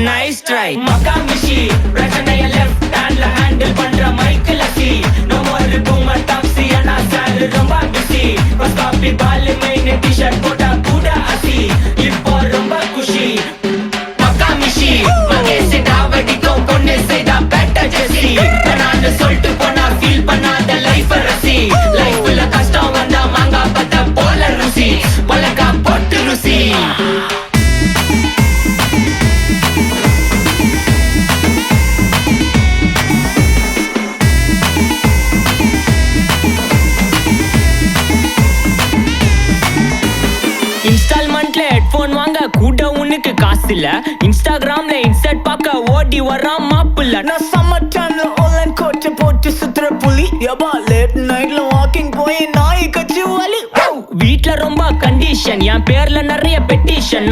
nice try மக்கா மிஷி பிரச்சனைய left ஹேண்ட்ல handle பண்ற மைக்கேல் சி நோ மோர் பூமர் டாக்ஸி அண்ணா சார் ரொம்ப பிஸி பஸ் காப்பி பால் மெயின் டி-ஷர்ட் போட்டா கூட அசி இப்போ ரொம்ப குஷி மக்கா மிஷி மகேஷ் டாவடிக்கும் பொண்ணு செய்தா பெட்ட ஜெசி நான் சொல்லிட்டு போனா ஃபீல் பண்ணாத லைஃப் ரசி லைஃப்ல கஷ்டம் வந்தா மாங்கா பத்த போல ருசி பலகா போட்டு ருசி இன்ஸ்டால்மெண்ட்ல ஹெட்போன் வாங்க கூட உனக்கு காசு இல்ல இன்ஸ்டாகிராம்ல இன்ஸ்டர்ட் பார்க்க ஓடி வரான் மாப்பிள்ள நான் சம்மர் டைம்ல ஆன்லைன் கோட்டை போட்டு சுத்துற புலி யபா லேட் நைட்ல வாக்கிங் போய் நாய் கச்சி வலி வீட்ல ரொம்ப கண்டிஷன் என் பேர்ல நிறைய பெட்டிஷன்